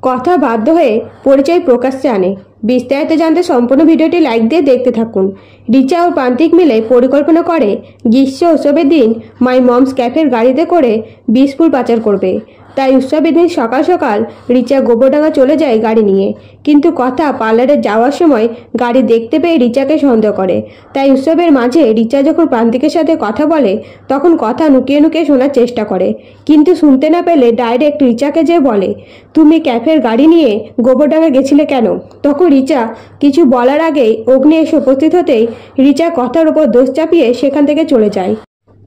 কথা বাধ্য হয়ে পরিচয় প্রকাশ্যে আনে। বিস্তারিত জানতে সম্পূর্ণ ভিডিওটি লাইক দিয়ে দেখতে থাকুন। রিচা ও প্রান্তিক মিলে পরিকল্পনা করে গ্রীষ্ম উৎসবের দিন মাই মমস ক্যাফের গাড়িতে করে বিষ ফুল পাচার করবে। তাই উৎসবের দিন সকাল সকাল রিচা গোবরডাঙ্গা চলে যায় গাড়ি নিয়ে। কিন্তু কথা পার্লারে যাওয়ার সময় গাড়ি দেখতে পেয়ে রিচাকে সন্দেহ করে। তাই উৎসবের মাঝে রিচা যখন প্রান্তিকের সাথে কথা বলে তখন কথা লুকিয়ে লুকিয়ে শোনার চেষ্টা করে, কিন্তু শুনতে না পেলে ডাইরেক্ট রিচাকে যে বলে, তুমি ক্যাফের গাড়ি নিয়ে গোবরডাঙ্গা গেছিলে কেন? তখন রিচা কিছু বলার আগেই অগ্নি এসে উপস্থিত হতেই রিচা কথার উপর দোষ চাপিয়ে সেখান থেকে চলে যায়।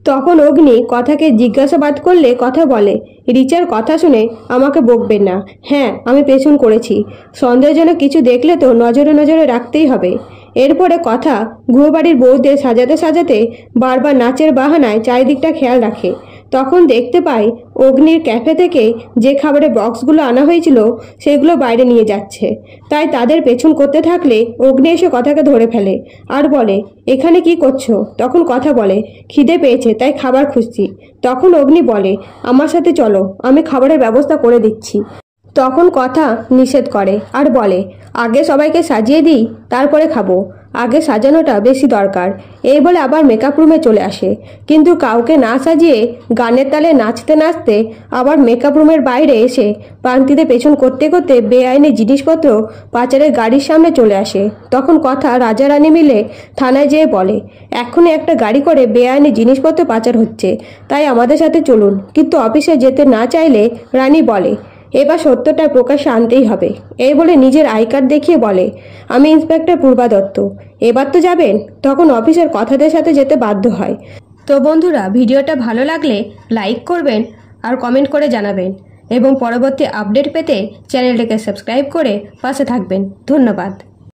তখন অগ্নি কথাকে জিজ্ঞাসাবাদ করলে কথা বলে, রিচার কথা শুনে আমাকে বকবেন না। হ্যাঁ, আমি পেছন করেছি। সন্দেহজনক কিছু দেখলে তো নজরে নজরে রাখতেই হবে। এরপরে কথা গুহবাড়ির বউদের সাজাতে সাজাতে বারবার নাচের বাহানায় চারিদিকটা খেয়াল রাখে। তখন দেখতে পায় অগ্নির ক্যাফে থেকে যে খাবারের বক্সগুলো আনা হয়েছিল সেগুলো বাইরে নিয়ে যাচ্ছে। তাই তাদের পেছন করতে থাকলে অগ্নি এসে কথাকে ধরে ফেলে আর বলে, এখানে কি করছো? তখন কথা বলে, খিদে পেয়েছে তাই খাবার খুঁজছি। তখন অগ্নি বলে, আমার সাথে চলো, আমি খাবারের ব্যবস্থা করে দিচ্ছি। তখন কথা নিষেধ করে আর বলে, আগে সবাইকে সাজিয়ে দিই তারপরে খাবো, আগে সাজানোটা বেশি দরকার। এই বলে আবার মেকআপ রুমে চলে আসে, কিন্তু কাউকে না সাজিয়ে গানের তালে নাচতে নাচতে আবার মেকআপ রুমের বাইরে এসে প্রান্তিতে পেছন করতে করতে বেআইনি জিনিসপত্র পাচারের গাড়ির সামনে চলে আসে। তখন কথা রাজা রানী মিলে থানায় যেয়ে বলে, এখনই একটা গাড়ি করে বেআইনি জিনিসপত্র পাচার হচ্ছে, তাই আমাদের সাথে চলুন। কিন্তু অফিসে যেতে না চাইলে রানী বলে, এবার সত্যটা প্রকাশ্যে আনতেই হবে। এই বলে নিজের আই কার্ড দেখিয়ে বলে, আমি ইন্সপেক্টর পূর্বা দত্ত, এবার তো যাবেন। তখন অফিসের কথাদের সাথে যেতে বাধ্য হয়। তো বন্ধুরা, ভিডিওটা ভালো লাগলে লাইক করবেন আর কমেন্ট করে জানাবেন এবং পরবর্তী আপডেট পেতে চ্যানেলটিকে সাবস্ক্রাইব করে পাশে থাকবেন। ধন্যবাদ।